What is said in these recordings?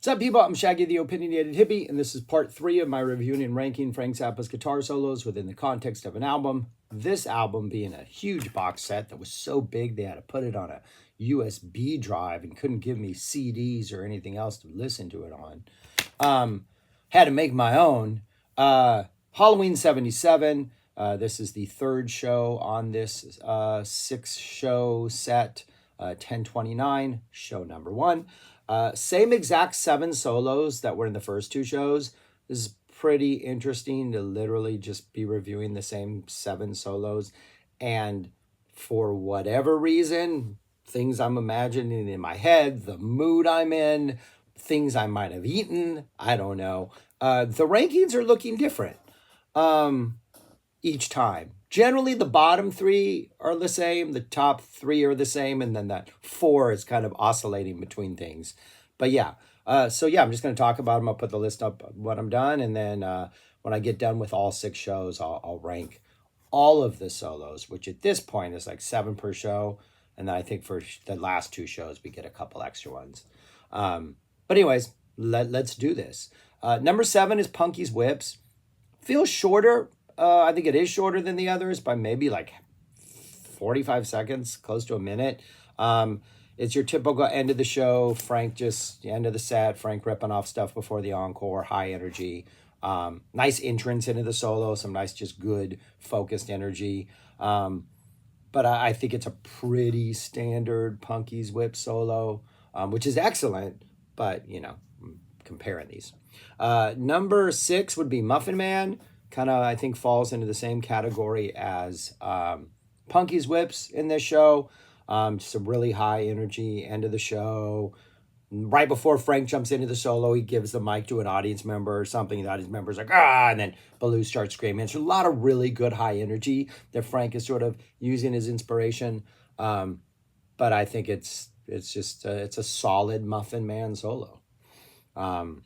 What's up, people? I'm Shaggy the Opinionated Hippie, and this is part 3 of my reviewing and ranking Frank Zappa's guitar solos within the context of an album. This album being a huge box set that was so big they had to put it on a USB drive and couldn't give me CDs or anything else to listen to it on. Had to make my own. Halloween 77. This is the third show on this 6-show set. 1029, show number 1. Same exact 7 solos that were in the first 2 shows. This is pretty interesting to literally just be reviewing the same 7 solos. And for whatever reason, things I'm imagining in my head, the mood I'm in, things I might have eaten, I don't know. The rankings are looking different each time. Generally, the bottom 3 are the same, the top 3 are the same, and then that 4 is kind of oscillating between things. But yeah, I'm just going to talk about them. I'll put the list up when I'm done, and then when I get done with all 6 shows, I'll rank all of the solos, which at this point is like 7 per show, and then I think for the last 2 shows, we get a couple extra ones. But anyways, let's do this. Number 7 is Punky's Whips. Feels shorter. I think it is shorter than the others by maybe like 45 seconds, close to a minute. It's your typical end of the show. Frank just, end of the set, Frank ripping off stuff before the encore, high energy. Nice entrance into the solo, some nice, just good, focused energy. But I think it's a pretty standard Punky's Whip solo, which is excellent, but, comparing these. Number 6 would be Muffin Man. Kind of, I think, falls into the same category as Punky's Whips in this show. Just a really high energy end of the show. Right before Frank jumps into the solo, he gives the mic to an audience member or something. The audience member's like, ah, and then Baloo starts screaming. It's a lot of really good high energy that Frank is sort of using as inspiration. But I think it's a solid Muffin Man solo. Number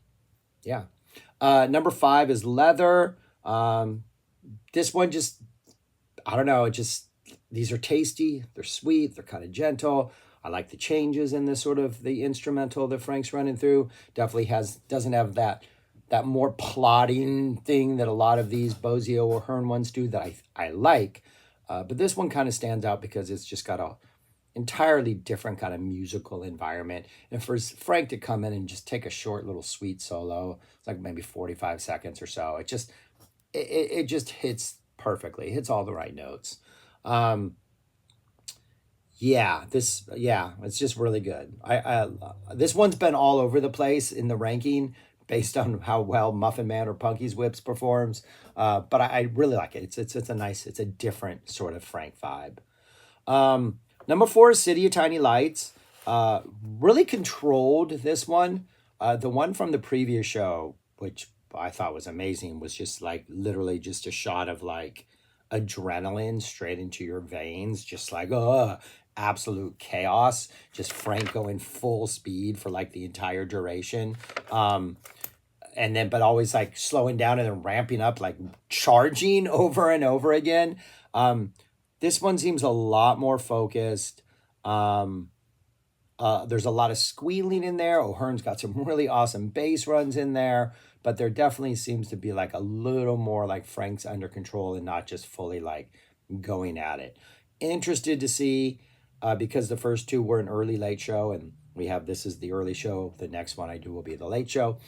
5 is Leather. This one just, I don't know, these are tasty, they're sweet, they're kind of gentle. I like the changes in this sort of the instrumental that Frank's running through. Definitely doesn't have that more plodding thing that a lot of these Bozio or Hearn ones do that I like. But this one kind of stands out because it's just got a entirely different kind of musical environment. And for Frank to come in and just take a short little sweet solo, it's like maybe 45 seconds or so. It just hits perfectly. It hits all the right notes. It's just really good. This one's been all over the place in the ranking based on how well Muffin Man or Punky's Whips performs. But I really like it. It's a different sort of Frank vibe. Number 4 is City of Tiny Lights. Really controlled this one. The one from the previous show, which I thought was amazing, was just like literally just a shot of like adrenaline straight into your veins, just like absolute chaos, just Frank going full speed for like the entire duration, but always like slowing down and then ramping up, like charging over and over again. This one seems a lot more focused. There's a lot of squealing in there. O'Hearn's got some really awesome bass runs in there, but there definitely seems to be like a little more like Frank's under control and not just fully like going at it. Interested to see, because the first 2 were an early late show, and this is the early show. The next one I do will be the late show.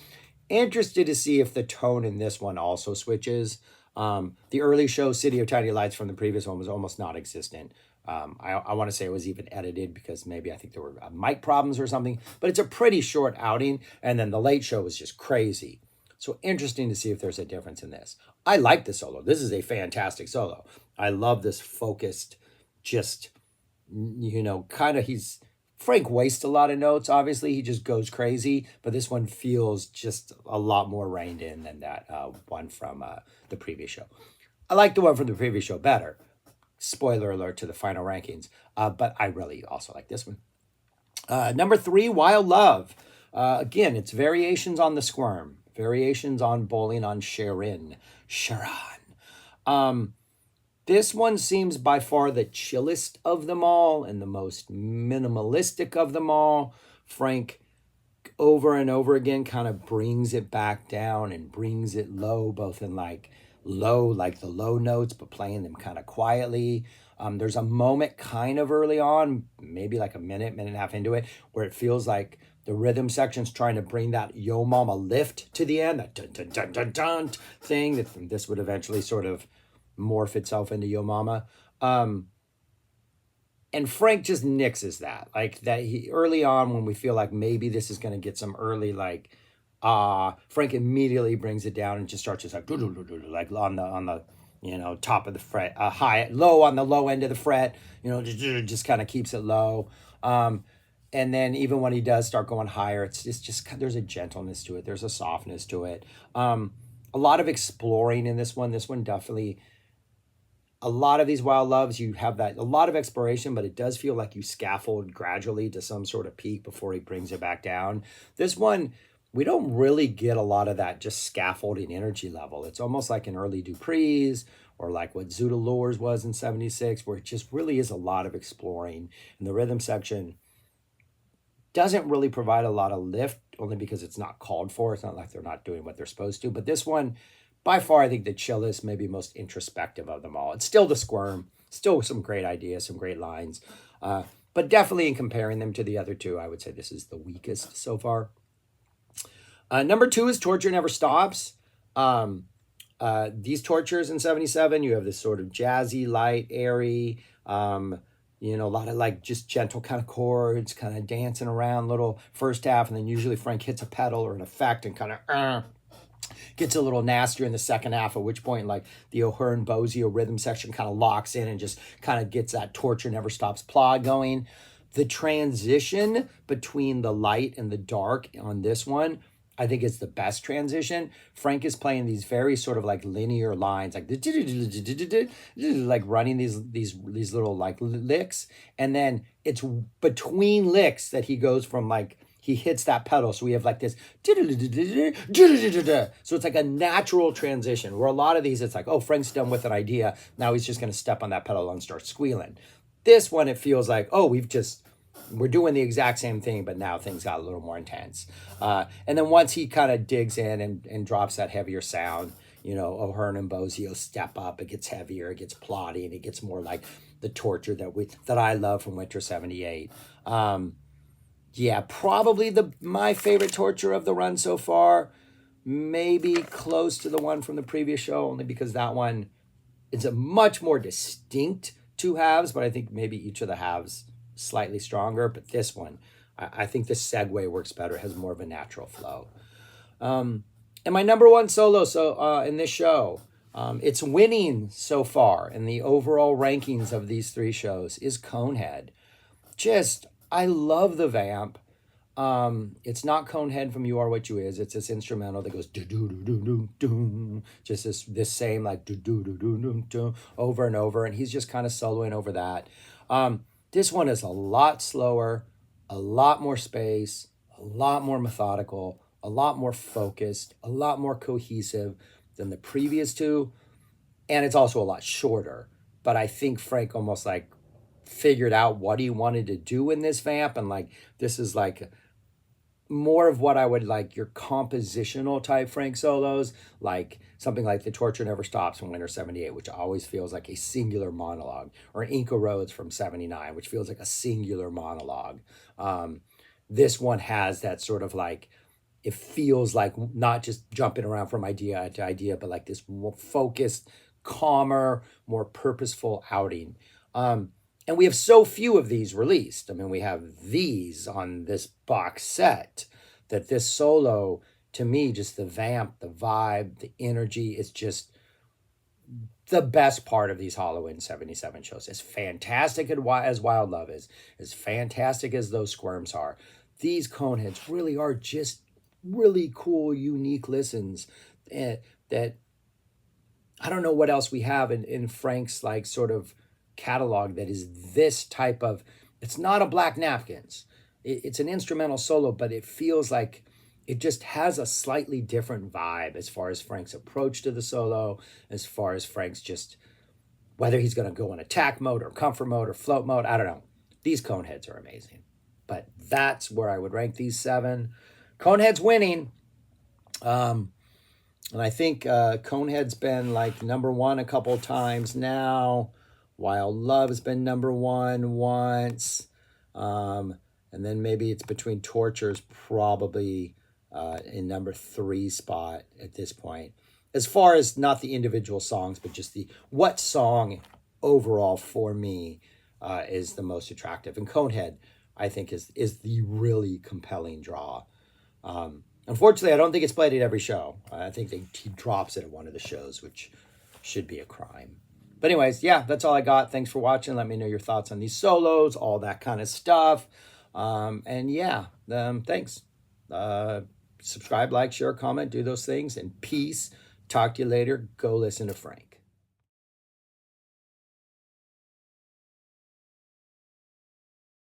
Interested to see if the tone in this one also switches. The early show, City of Tiny Lights, from the previous one was almost non-existent. I want to say it was even edited because maybe I think there were mic problems or something, but it's a pretty short outing. And then the late show was just crazy. So interesting to see if there's a difference in this. I like the solo. This is a fantastic solo. I love this focused, just, Frank wastes a lot of notes. Obviously, he just goes crazy, but this one feels just a lot more reined in than that one from the previous show. I like the one from the previous show better. Spoiler alert to the final rankings, but I really also like this one. Number 3, Wild Love. Again, it's variations on the Squirm, variations on Bowling on Sharon. This one seems by far the chillest of them all and the most minimalistic of them all. Frank over and over again kind of brings it back down and brings it low, both in like low, like the low notes, but playing them kind of quietly. There's a moment kind of early on, maybe like a minute and a half into it, where it feels like the rhythm section's trying to bring that Yo Mama lift to the end, that dun dun dun dun dun thing. That this would eventually sort of morph itself into Yo Mama. And Frank just nixes that. Like that he early on when we feel like maybe this is gonna get some early like Frank immediately brings it down and just starts just like on the top of the fret, high low on the low end of the fret, just kind of keeps it low. And then even when he does start going higher, it's just there's a gentleness to it, there's a softness to it. A lot of exploring in this one. This one definitely, a lot of these wild loves, you have that a lot of exploration, but it does feel like you scaffold gradually to some sort of peak before he brings it back down. This one, we don't really get a lot of that just scaffolding energy level. It's almost like an early Dupree's or like what Zoodle Lures was in 76, where it just really is a lot of exploring. And the rhythm section doesn't really provide a lot of lift, only because it's not called for. It's not like they're not doing what they're supposed to. But this one, by far, I think the chillest, maybe most introspective of them all. It's still the Squirm, still some great ideas, some great lines. But definitely in comparing them to the other two, I would say this is the weakest so far. Number 2 is Torture Never Stops. These Tortures in 77, you have this sort of jazzy, light, airy, a lot of like just gentle kind of chords, kind of dancing around little first half. And then usually Frank hits a pedal or an effect and kind of gets a little nastier in the second half, at which point like the O'Hearn Bozio rhythm section kind of locks in and just kind of gets that Torture Never Stops plot going. The transition between the light and the dark on this one, I think it's the best transition. Frank is playing these very sort of like linear lines, like like running these little like licks, and then it's between licks that he goes from like he hits that pedal. So we have like this, so it's like a natural transition. Where a lot of these, it's like, oh, Frank's done with an idea, now he's just going to step on that pedal and start squealing. This one, it feels like, oh, we're doing the exact same thing, but now things got a little more intense. And then once he kind of digs in and drops that heavier sound, O'Hearn and Bozio step up. It gets heavier, it gets plotty, and it gets more like the Torture that I love from Winter 78. Yeah, probably my favorite Torture of the run so far. Maybe close to the one from the previous show, only because that one is a much more distinct two halves, but I think maybe each of the halves slightly stronger. But this one, I think the segue works better. It has more of a natural flow. And my number one solo in this show, it's winning so far in the overall rankings of these 3 shows, is Conehead. I love the vamp. It's not Conehead from You Are What You Is. It's this instrumental that goes do do do do do do, just this same like do do do do do do over and over, and he's just kind of soloing over that. This one is a lot slower, a lot more space, a lot more methodical, a lot more focused, a lot more cohesive than the previous 2, and it's also a lot shorter. But I think Frank almost like figured out what he wanted to do in this vamp, and like this is like more of what I would like your compositional type Frank solos, like something like The Torture Never Stops from Winter 78, which always feels like a singular monologue, or Inca Roads from 79, which feels like a singular monologue. This one has that sort of like, it feels like not just jumping around from idea to idea, but like this more focused, calmer, more purposeful outing. And we have so few of these released. I mean, we have these on this box set, that this solo, to me, just the vamp, the vibe, the energy, is just the best part of these Halloween 77 shows. As fantastic as Wild Love is, as fantastic as those Squirms are, these Coneheads really are just really cool, unique listens that I don't know what else we have in Frank's like sort of catalog that is this type of, it's not a Black Napkins, it's an instrumental solo, but it feels like it just has a slightly different vibe as far as Frank's approach to the solo, as far as Frank's just whether he's going to go in attack mode or comfort mode or float mode. I don't know. These Coneheads are amazing, but that's where I would rank these 7. Conehead's winning. And I think Conehead's been like number one a couple times now. Wild Love's been number one once. And then maybe it's Between Tortures, probably in number three spot at this point. As far as not the individual songs, but just the what song overall for me is the most attractive. And Conehead, I think, is the really compelling draw. Unfortunately, I don't think it's played at every show. I think he drops it at one of the shows, which should be a crime. But anyways, yeah, that's all I got. Thanks for watching. Let me know your thoughts on these solos, all that kind of stuff. And yeah, thanks. Subscribe, like, share, comment, do those things. And peace. Talk to you later. Go listen to Frank.